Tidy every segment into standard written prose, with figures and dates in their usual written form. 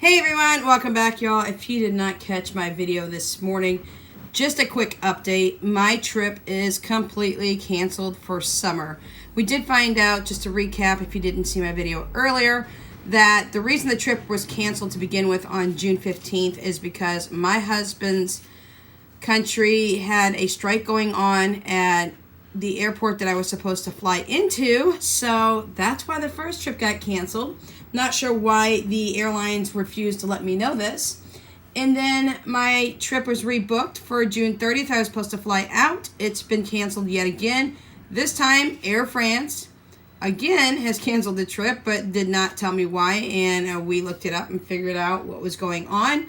Hey everyone, welcome back y'all. If you did not catch my video this morning, just a quick update. My trip is completely canceled for summer. We did find out, just to recap if you didn't see my video earlier, that the reason the trip was canceled to begin with on June 15th is because my husband's country had a strike going on at the airport that I was supposed to fly into, so that's why the first trip got canceled. Not sure why the airlines refused to let me know this. And then my trip was rebooked for June 30th. I was supposed to fly out. It's been canceled yet again. This time, Air France, again, has canceled the trip, but did not tell me why. And we looked it up and figured out what was going on.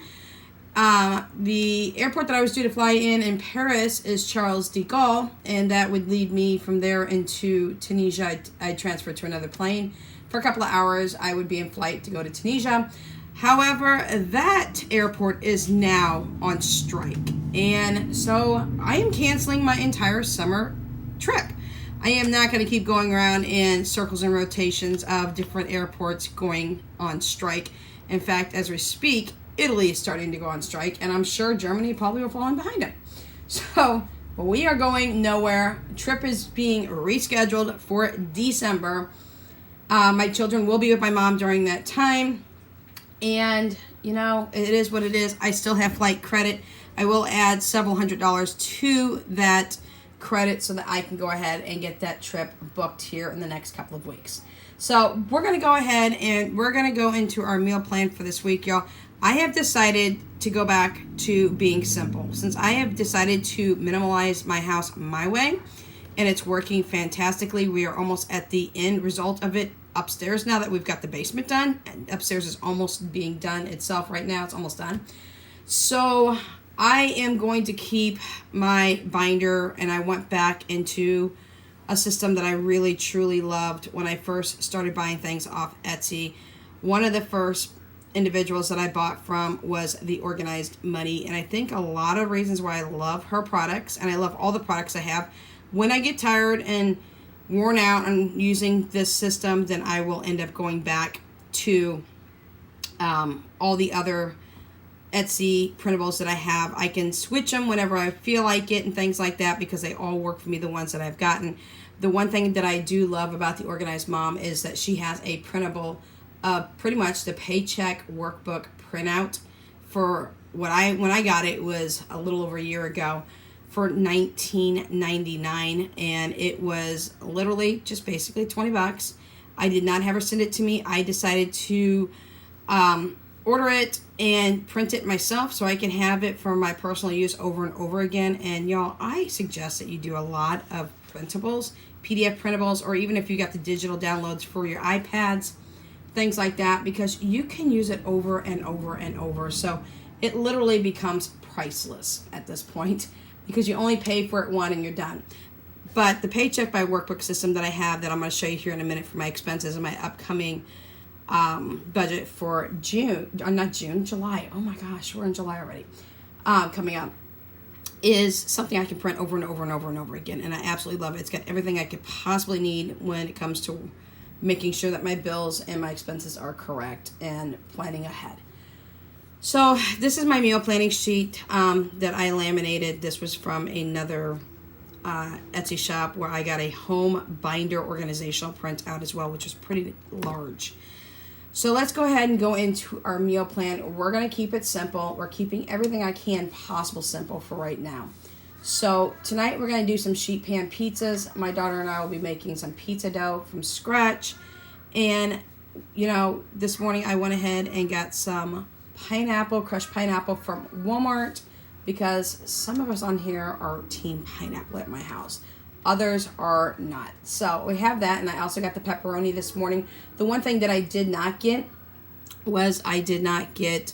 The airport that I was due to fly in Paris is Charles de Gaulle, and that would lead me from there into Tunisia. I'd transfer to another plane. For a couple of hours, I would be in flight to go to Tunisia. However, that airport is now on strike. And so I am canceling my entire summer trip. I am not going to keep going around in circles and rotations of different airports going on strike. In fact, as we speak, Italy is starting to go on strike, and I'm sure Germany probably will fall in behind it. So we are going nowhere. Trip is being rescheduled for December. My children will be with my mom during that time. And, you know, it is what it is. I still have flight credit. I will add several $100s to that credit so that I can go ahead and get that trip booked here in the next couple of weeks. So we're going to go ahead and we're going to go into our meal plan for this week, y'all. I have decided to go back to being simple. Since I have decided to minimalize my house my way, and it's working fantastically. We are almost at the end result of it upstairs now that we've got the basement done. And upstairs is almost being done itself right now. It's almost done. So I am going to keep my binder, and I went back into a system that I really truly loved when I first started buying things off Etsy. One of the first individuals that I bought from was the Organized Money, and I think a lot of reasons why I love her products, and I love all the products I have. When I get tired and worn out on using this system, then I will end up going back to all the other Etsy printables that I have. I can switch them whenever I feel like it and things like that because they all work for me, the ones that I've gotten. The one thing that I do love about the Organized Mom is that she has a printable pretty much the paycheck workbook printout for when I got it was a little over a year ago for $19.99, and it was literally just basically $20. I did not have her send it to me. I decided to order it and print it myself so I can have it for my personal use over and over again. And y'all, I suggest that you do a lot of printables, PDF printables, or even if you got the digital downloads for your iPads, things like that, because you can use it over and over and over. So it literally becomes priceless at this point because you only pay for it one and you're done. But the Paycheck by Workbook system that I have, that I'm going to show you here in a minute for my expenses and my upcoming budget for July. Oh my gosh, we're in July already. Coming up is something I can print over and over and over and over again, and I absolutely love it. It's got everything I could possibly need when it comes to making sure that my bills and my expenses are correct and planning ahead. So this is my meal planning sheet that I laminated. This was from another Etsy shop where I got a home binder organizational printout as well, which is pretty large. So let's go ahead and go into our meal plan. We're going to keep it simple. We're keeping everything I can possible simple for right now. So tonight we're going to do some sheet pan pizzas. My daughter and I will be making some pizza dough from scratch. And, you know, this morning I went ahead and got some crushed pineapple from Walmart because some of us on here are team pineapple at my house. Others are not. So we have that, and I also got the pepperoni this morning. The one thing that I did not get was the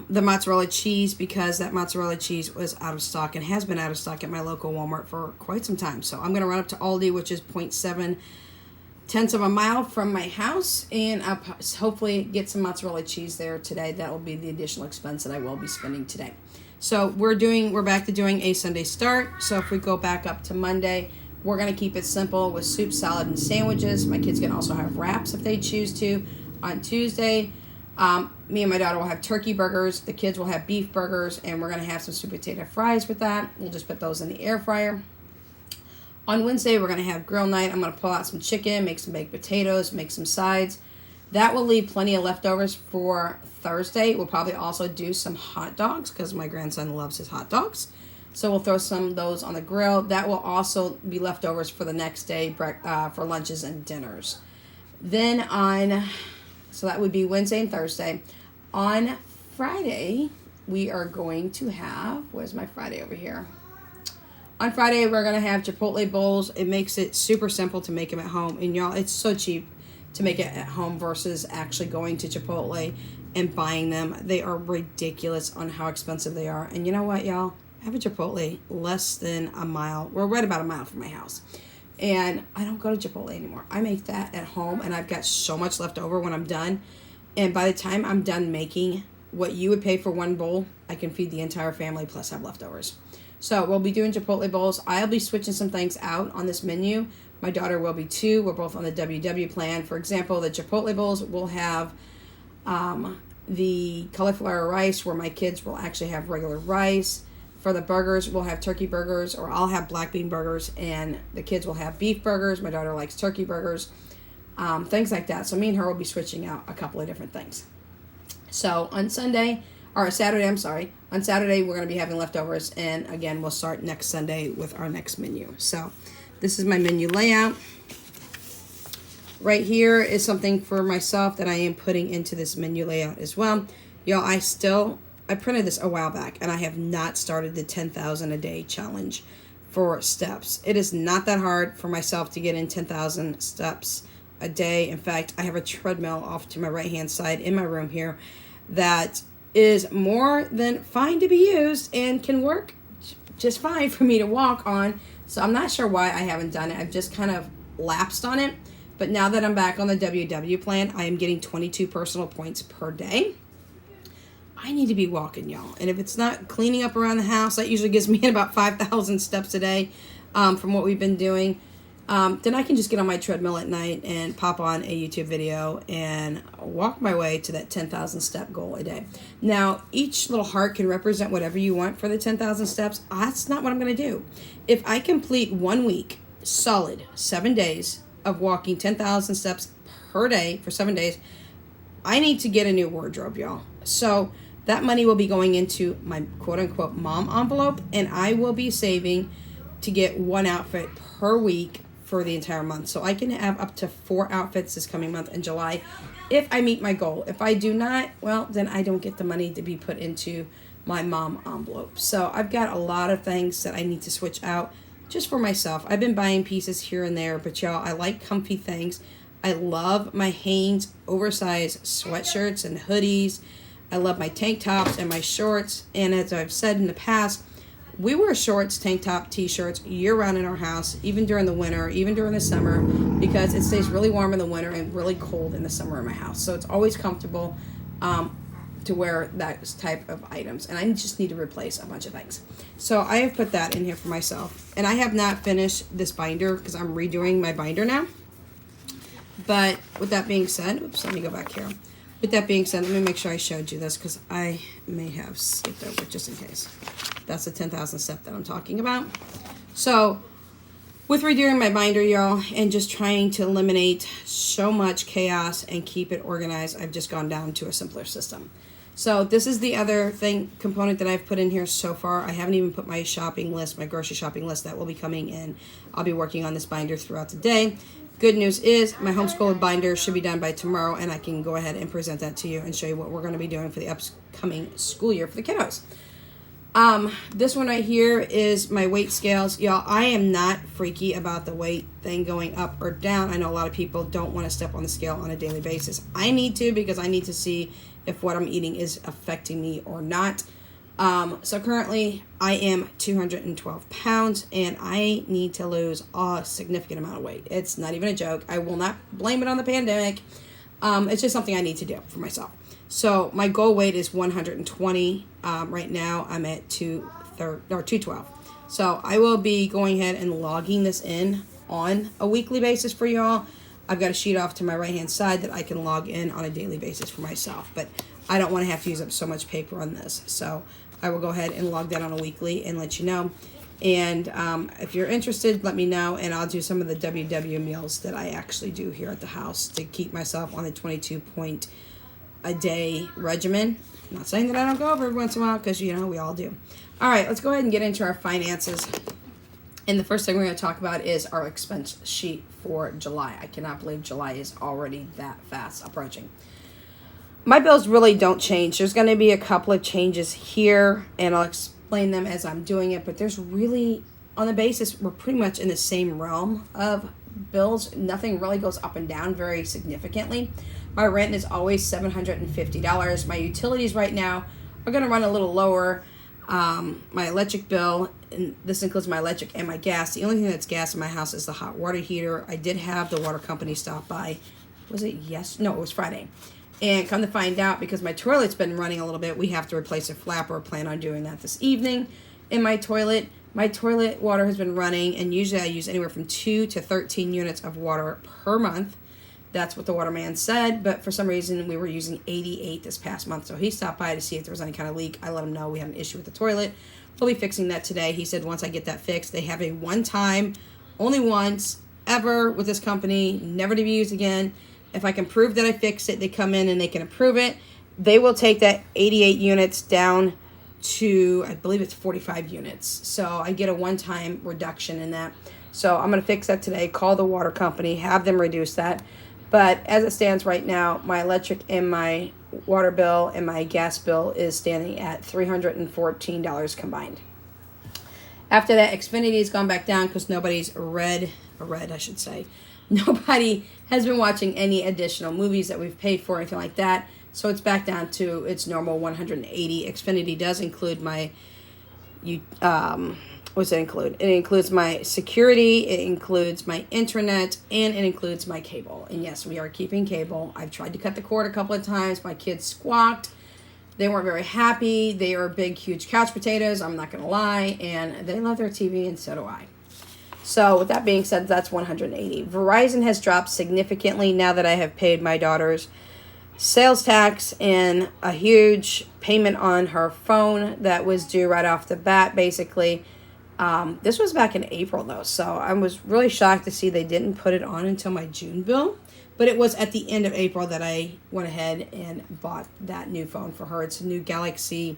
mozzarella cheese because that mozzarella cheese was out of stock and has been out of stock at my local Walmart for quite some time. So I'm going to run up to Aldi, which is 0.7 tenths of a mile from my house, and I'll hopefully get some mozzarella cheese there today. That will be the additional expense that I will be spending today. So we're back to doing a Sunday start. So if we go back up to Monday, we're going to keep it simple with soup, salad, and sandwiches. My kids can also have wraps if they choose to. On Tuesday, Me and my daughter will have turkey burgers. The kids will have beef burgers, and we're going to have some sweet potato fries with that. We'll just put those in the air fryer. On Wednesday, we're going to have grill night. I'm going to pull out some chicken, make some baked potatoes, make some sides. That will leave plenty of leftovers for Thursday. We'll probably also do some hot dogs because my grandson loves his hot dogs. So we'll throw some of those on the grill. That will also be leftovers for the next day for lunches and dinners. Then so that would be Wednesday and Thursday. On Friday, we are going to have, where's my Friday over here? On Friday, we're going to have Chipotle bowls. It makes it super simple to make them at home. And y'all, it's so cheap to make it at home versus actually going to Chipotle and buying them. They are ridiculous on how expensive they are. And you know what, y'all? I have a Chipotle less than a mile. We're right about a mile from my house. And I don't go to Chipotle anymore. I make that at home, and I've got so much left over when I'm done. And by the time I'm done making what you would pay for one bowl, I can feed the entire family plus have leftovers. So we'll be doing Chipotle bowls. I'll be switching some things out on this menu. My daughter will be too. We're both on the WW plan. For example, the Chipotle bowls will have the cauliflower rice, where my kids will actually have regular rice. For the burgers, we'll have turkey burgers, or I'll have black bean burgers, and the kids will have beef burgers. My daughter likes turkey burgers, things like that. So me and her will be switching out a couple of different things. So on Saturday, we're going to be having leftovers, and again, we'll start next Sunday with our next menu. So this is my menu layout. Right here is something for myself that I am putting into this menu layout as well. Y'all, I printed this a while back, and I have not started the 10,000 a day challenge for steps. It is not that hard for myself to get in 10,000 steps a day. In fact, I have a treadmill off to my right-hand side in my room here that is more than fine to be used and can work just fine for me to walk on. So I'm not sure why I haven't done it. I've just kind of lapsed on it. But now that I'm back on the WW plan, I am getting 22 personal points per day. I need to be walking, y'all. And if it's not cleaning up around the house, that usually gives me about 5,000 steps a day from what we've been doing. Then I can just get on my treadmill at night and pop on a YouTube video and walk my way to that 10,000 step goal a day. Now, each little heart can represent whatever you want for the 10,000 steps. That's not what I'm going to do. If I complete 1 week, solid 7 days of walking 10,000 steps per day for 7 days, I need to get a new wardrobe, y'all. So that money will be going into my quote-unquote mom envelope, and I will be saving to get one outfit per week for the entire month. So I can have up to 4 outfits this coming month in July if I meet my goal. If I do not, well, then I don't get the money to be put into my mom envelope. So I've got a lot of things that I need to switch out just for myself. I've been buying pieces here and there, but y'all, I like comfy things. I love my Hanes oversized sweatshirts and hoodies. I love my tank tops and my shorts. And as I've said in the past, we wear shorts, tank top, t-shirts year-round in our house, even during the winter, even during the summer, because it stays really warm in the winter and really cold in the summer in my house. So it's always comfortable to wear that type of items. And I just need to replace a bunch of things. So I have put that in here for myself. And I have not finished this binder because I'm redoing my binder now. But with that being said, oops, let me go back here. With that being said, let me make sure I showed you this because I may have skipped over just in case. That's the 10,000 step that I'm talking about. So with redoing my binder, y'all, and just trying to eliminate so much chaos and keep it organized, I've just gone down to a simpler system. So this is the other component that I've put in here so far. I haven't even put my shopping list, my grocery shopping list that will be coming in. I'll be working on this binder throughout the day. Good news is my homeschool binder should be done by tomorrow, and I can go ahead and present that to you and show you what we're going to be doing for the upcoming school year for the kiddos. This one right here is my weight scales. Y'all, I am not freaky about the weight thing going up or down. I know a lot of people don't want to step on the scale on a daily basis. I need to because I need to see if what I'm eating is affecting me or not. So currently I am 212 pounds and I need to lose a significant amount of weight. It's not even a joke. I will not blame it on the pandemic. It's just something I need to do for myself. So my goal weight is 120. Right now I'm at 212. So I will be going ahead and logging this in on a weekly basis for y'all. I've got a sheet off to my right hand side that I can log in on a daily basis for myself, but I don't want to have to use up so much paper on this, so I will go ahead and log that on a weekly and let you know. And if you're interested, let me know, and I'll do some of the WW meals that I actually do here at the house to keep myself on the 22 point a day regimen. I'm not saying that I don't go over every once in a while, because you know we all do. All right, let's go ahead and get into our finances. And the first thing we're going to talk about is our expense sheet for July. I cannot believe July is already that fast approaching. My bills really don't change. There's going to be a couple of changes here, and I'll explain them as I'm doing it. But there's really, on the basis, we're pretty much in the same realm of bills. Nothing really goes up and down very significantly. My rent is always $750. My utilities right now are going to run a little lower. My electric bill, and this includes my electric and my gas. The only thing that's gas in my house is the hot water heater. I did have the water company stop by. Was it No, it was Friday. And come to find out, because my toilet's been running a little bit, we have to replace a flapper. Plan on doing that this evening in my toilet. My toilet water has been running, and usually I use anywhere from 2 to 13 units of water per month. That's what the waterman said, but for some reason we were using 88 this past month. So he stopped by to see if there was any kind of leak. I let him know we had an issue with the toilet. We'll be fixing that today. He said once I get that fixed, they have a one-time, only once ever with this company, never to be used again. If I can prove that I fixed it, they come in and they can approve it. They will take that 88 units down to, I believe it's 45 units. So I get a one-time reduction in that. So I'm going to fix that today, call the water company, have them reduce that. But as it stands right now, my electric and my water bill and my gas bill is standing at $314 combined. After that, Xfinity has gone back down because nobody's nobody has been watching any additional movies that we've paid for or anything like that. So it's back down to its normal 180. Xfinity does include my what's it include? It includes my security, it includes my internet, and it includes my cable. And yes, we are keeping cable. I've tried to cut the cord a couple of times. My kids squawked. They weren't very happy. They are big, huge couch potatoes, I'm not going to lie. And they love their TV, and so do I. So with that being said, that's 180. Verizon has dropped significantly now that I have paid my daughter's sales tax and a huge payment on her phone that was due right off the bat, basically. This was back in April, though, so I was really shocked to see they didn't put it on until my June bill. But it was at the end of April that I went ahead and bought that new phone for her. It's a new Galaxy,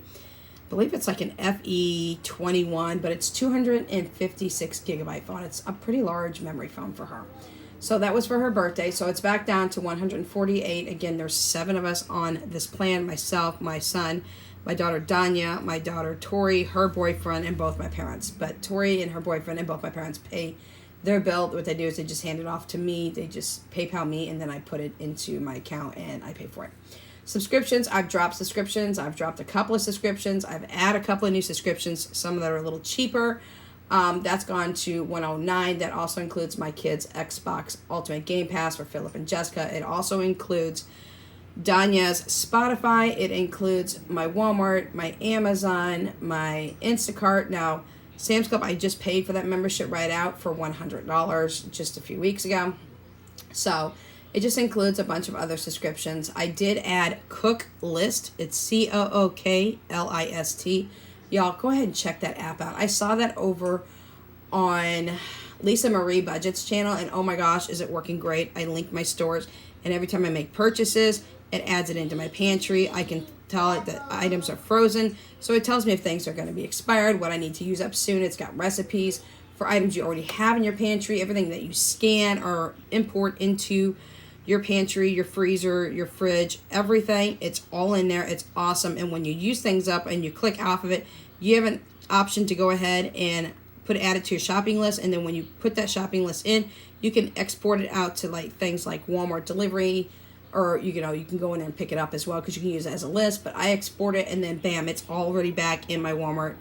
I believe it's like an FE21, but it's 256 gigabyte phone. It's a pretty large memory phone for her. So that was for her birthday. So it's back down to 148. Again, there's 7 of us on this plan. Myself, my son, my daughter Danya, my daughter Tori, her boyfriend, and both my parents. But Tori and her boyfriend and both my parents pay their bill. What they do is they just hand it off to me. They just PayPal me, and then I put it into my account and I pay for it. Subscriptions, I've dropped subscriptions. I've dropped a couple of subscriptions. I've added a couple of new subscriptions, some that are a little cheaper. That's gone to $109. That also includes my kids' Xbox Ultimate Game Pass for Philip and Jessica. It also includes Danya's Spotify. It includes my Walmart, my Amazon, my Instacart. Now, Sam's Club, I just paid for that membership right out for $100 just a few weeks ago. So it just includes a bunch of other subscriptions. I did add Cook List. It's COOKLIST. Y'all, go ahead and check that app out. I saw that over on Lisa Marie Budget's channel, and oh my gosh, is it working great. I link my stores, and every time I make purchases, it adds it into my pantry. I can tell it that items are frozen, so it tells me if things are going to be expired, what I need to use up soon. It's got recipes for items you already have in your pantry, everything that you scan or import into your pantry, your freezer, your fridge, everything. It's all in there. It's awesome. And when you use things up and you click off of it, you have an option to go ahead and add it to your shopping list. And then when you put that shopping list in, you can export it out to like things like Walmart delivery, or you can go in there and pick it up as well, because you can use it as a list. But I export it, and then bam, it's already back in my Walmart,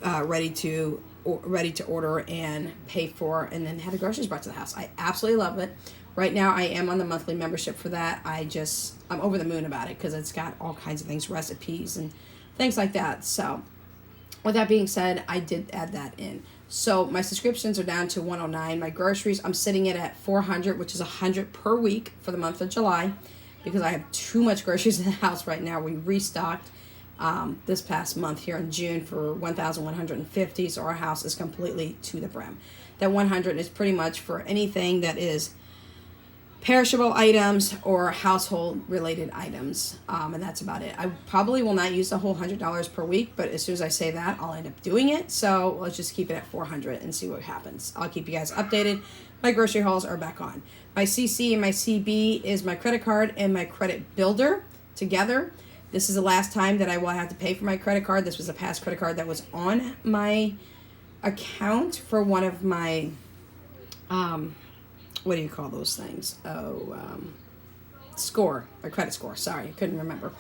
ready to order and pay for, and then have the groceries brought to the house. I absolutely love it. Right now, I am on the monthly membership for that. I'm over the moon about it because it's got all kinds of things, recipes and things like that. So with that being said, I did add that in. So my subscriptions are down to $109. My groceries, I'm sitting at $400, which is $100 per week for the month of July, because I have too much groceries in the house right now. We restocked this past month here in June for 1,150, so our house is completely to the brim. That 100 is pretty much for anything that is perishable items or household related items, and that's about it. I probably will not use the whole $100 per week, but as soon as I say that, I'll end up doing it. So let's just keep it at 400 and see what happens. I'll keep you guys updated. My grocery hauls are back on. My CC and my CB is my credit card and my credit builder together. This is the last time that I will have to pay for my credit card. This was a past credit card that was on my account for one of my what do you call those things? Score, or credit score. Sorry, I couldn't remember.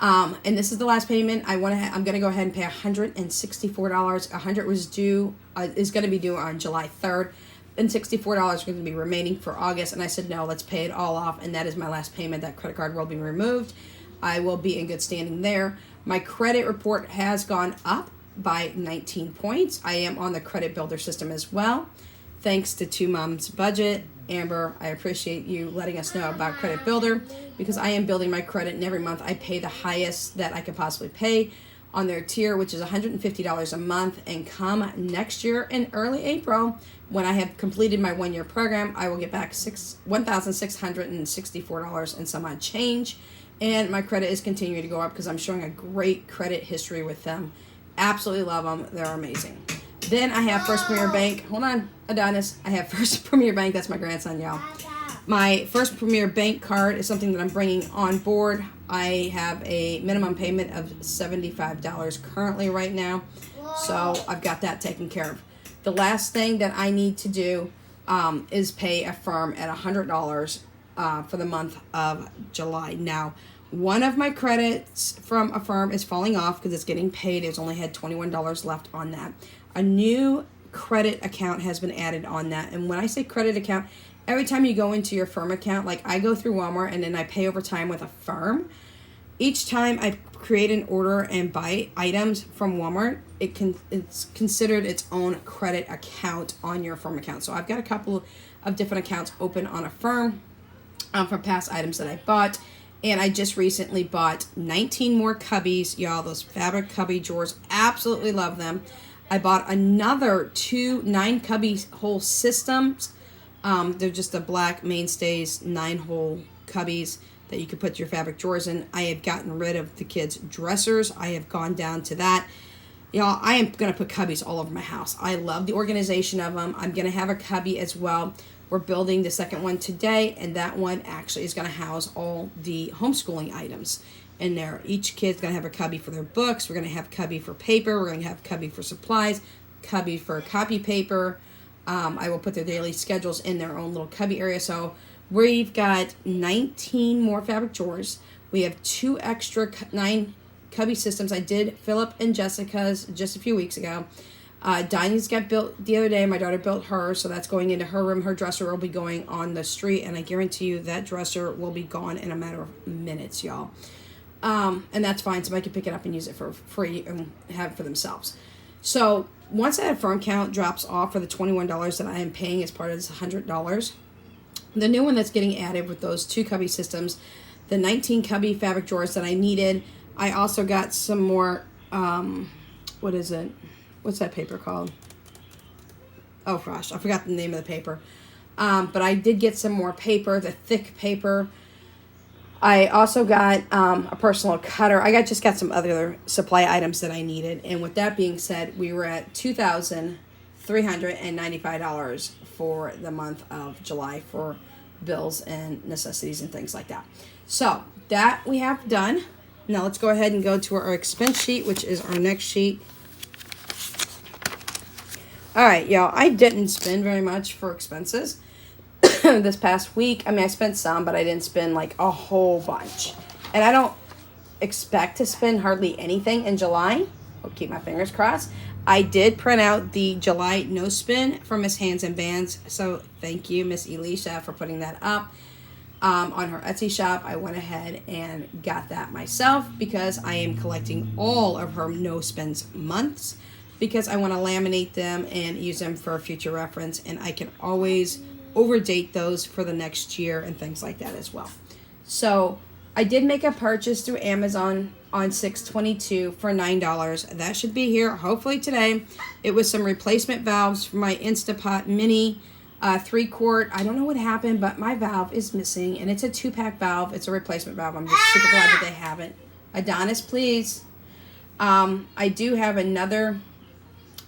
And this is the last payment. I'm gonna go ahead and pay $164. $100 was due, is gonna be due on July 3rd, and $64 is going to be remaining for August. And I said no, let's pay it all off, and that is my last payment. That credit card will be removed. I will be in good standing there. My credit report has gone up by 19 points. I am on the credit builder system as well, thanks to Two Moms Budget. Amber, I appreciate you letting us know about Credit Builder, because I am building my credit, and every month I pay the highest that I could possibly pay on their tier, which is $150 a month. And come next year in early April, when I have completed my 1-year program, I will get back $1,664 and some odd change. And my credit is continuing to go up because I'm showing a great credit history with them. Absolutely love them. They're amazing. Then I have First Premier Bank. Hold on, Adonis. I have First Premier Bank. That's my grandson, y'all. My First Premier Bank card is something that I'm bringing on board. I have a minimum payment of $75 currently right now. So I've got that taken care of. The last thing that I need to do is pay Affirm at $100 for the month of July. Now, one of my credits from Affirm is falling off because it's getting paid. It's only had $21 left on that. A new credit account has been added on that. And when I say credit account, every time you go into your Affirm account, like I go through Walmart and then I pay over time with Affirm. Each time I create an order and buy items from Walmart, it's considered its own credit account on your Affirm account. So I've got a couple of different accounts open on Affirm for past items that I bought. And I just recently bought 19 more cubbies. Y'all, those fabric cubby drawers, absolutely love them. I bought another 2 9-cubby hole systems. They're just the black mainstays, 9-hole cubbies that you could put your fabric drawers in. I have gotten rid of the kids' dressers. I have gone down to that. Y'all, I am going to put cubbies all over my house. I love the organization of them. I'm going to have a cubby as well. We're building the second one today, and that one actually is going to house all the homeschooling items in there. Each kid's going to have a cubby for their books. We're going to have cubby for paper. We're going to have cubby for supplies, cubby for copy paper. I will put their daily schedules in their own little cubby area. So we've got 19 more fabric drawers. We have 2 extra 9 cubby systems. I did Philip and Jessica's just a few weeks ago. Dinah's got built the other day. My daughter built hers, so that's going into her room. Her dresser will be going on the street, and I guarantee you that dresser will be gone in a matter of minutes, y'all. And that's fine. Somebody can pick it up and use it for free and have it for themselves. So once that Affirm count drops off for the $21 that I am paying as part of this $100, the new one that's getting added with those 2 cubby systems, the 19 cubby fabric drawers that I needed. I also got some more, what is it? What's that paper called? Oh gosh, I forgot the name of the paper. But I did get some more paper, the thick paper. I also got a personal cutter. I just got some other supply items that I needed. And with that being said, we were at $2,395 for the month of July for bills and necessities and things like that. So that we have done. Now let's go ahead and go to our expense sheet, which is our next sheet. All right, y'all, I didn't spend very much for expenses this past week. I mean, I spent some, but I didn't spend like a whole bunch. And I don't expect to spend hardly anything in July. I'll keep my fingers crossed. I did print out the July no spin for Miss Hands and Bands. So thank you, Miss Elisha, for putting that up on her Etsy shop. I went ahead and got that myself because I am collecting all of her no spins months, because I want to laminate them and use them for future reference, and I can always overdate those for the next year and things like that as well. So I did make a purchase through Amazon on 6/22 for $9. That should be here hopefully today. It was some replacement valves for my Instapot Mini 3-quart. I don't know what happened, but my valve is missing, and it's a 2-pack valve. It's a replacement valve. I'm just super glad that they have it. Adonis, please. I do have another,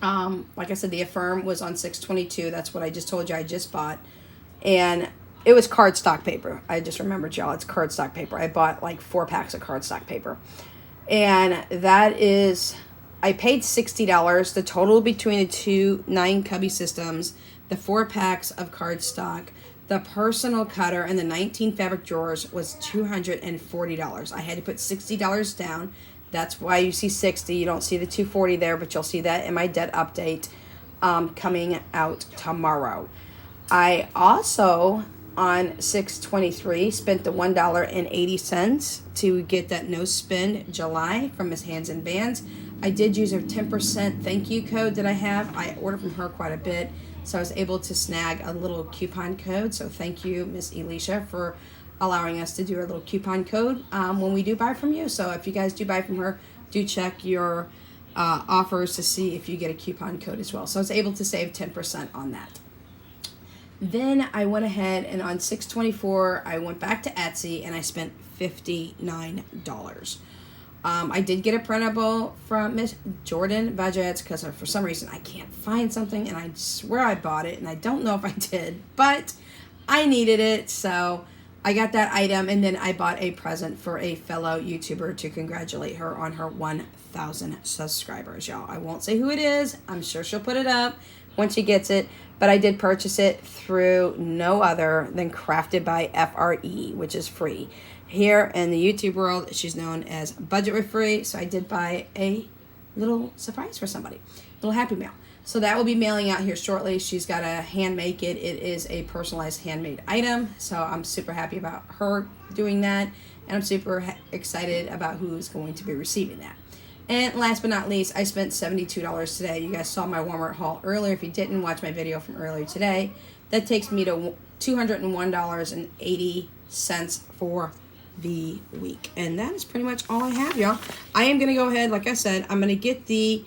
like I said, the Affirm was on 6/22. That's what I just told you I just bought. And it was cardstock paper. I just remembered, y'all. It's cardstock paper. I bought like 4 packs of cardstock paper. And that is, I paid $60. The total between the 2 9-cubby systems, the 4 packs of cardstock, the personal cutter, and the 19 fabric drawers was $240. I had to put $60 down. That's why you see 60. You don't see the $240 there, but you'll see that in my debt update coming out tomorrow. I also, on 6/23, spent the $1.80 to get that no spend July from Miss Hands and Bands. I did use her 10% thank you code that I have. I order from her quite a bit, so I was able to snag a little coupon code. So thank you, Miss Elisha, for allowing us to do a little coupon code when we do buy from you. So if you guys do buy from her, do check your offers to see if you get a coupon code as well. So I was able to save 10% on that. Then I went ahead and on 6/24, I went back to Etsy and I spent $59. I did get a printable from Miss Jordan Budgets because for some reason I can't find something, and I swear I bought it and I don't know if I did, but I needed it, so I got that item. And then I bought a present for a fellow YouTuber to congratulate her on her 1,000 subscribers, y'all. I won't say who it is. I'm sure she'll put it up once she gets it, but I did purchase it through no other than Crafted by FRE, which is free. Here in the YouTube world, she's known as Budget with Free, so I did buy a little surprise for somebody, little happy mail. So that will be mailing out here shortly. She's got to hand make it. It is a personalized handmade item, so I'm super happy about her doing that, and I'm super excited about who's going to be receiving that. And last but not least, I spent $72 today. You guys saw my Walmart haul earlier. If you didn't watch my video from earlier today, that takes me to $201.80 for the week. And that is pretty much all I have, y'all. I am going to go ahead, like I said, I'm going to get the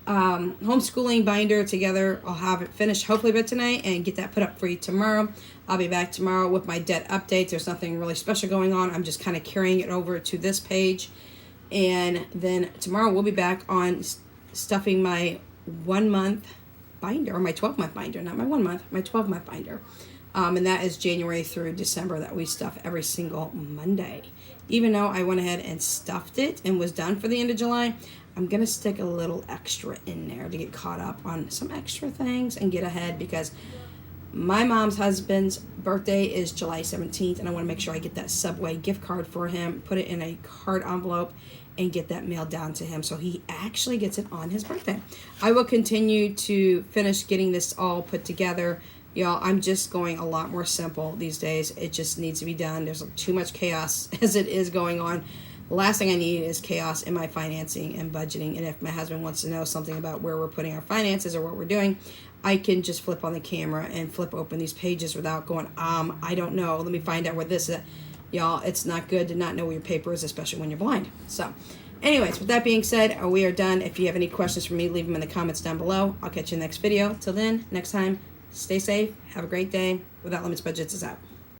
homeschooling binder together. I'll have it finished hopefully by tonight and get that put up for you tomorrow. I'll be back tomorrow with my debt update. There's nothing really special going on. I'm just kind of carrying it over to this page. And then tomorrow we'll be back on stuffing my 1-month binder, or my 12-month binder, not my 1 month, my 12-month binder. And that is January through December that we stuff every single Monday. Even though I went ahead and stuffed it and was done for the end of July, I'm going to stick a little extra in there to get caught up on some extra things and get ahead, because my mom's husband's birthday is July 17th, and I want to make sure I get that Subway gift card for him, put it in a card envelope, and get that mailed down to him so he actually gets it on his birthday. I will continue to finish getting this all put together. Y'all, I'm just going a lot more simple these days. It just needs to be done. There's too much chaos as it is going on. The last thing I need is chaos in my financing and budgeting. And if my husband wants to know something about where we're putting our finances or what we're doing, I can just flip on the camera and flip open these pages without going, I don't know. Let me find out where this is. Y'all, it's not good to not know where your paper is, especially when you're blind. So, anyways, with that being said, we are done. If you have any questions for me, leave them in the comments down below. I'll catch you in the next video. Till then, next time, stay safe. Have a great day. Without Limits Budgets is out.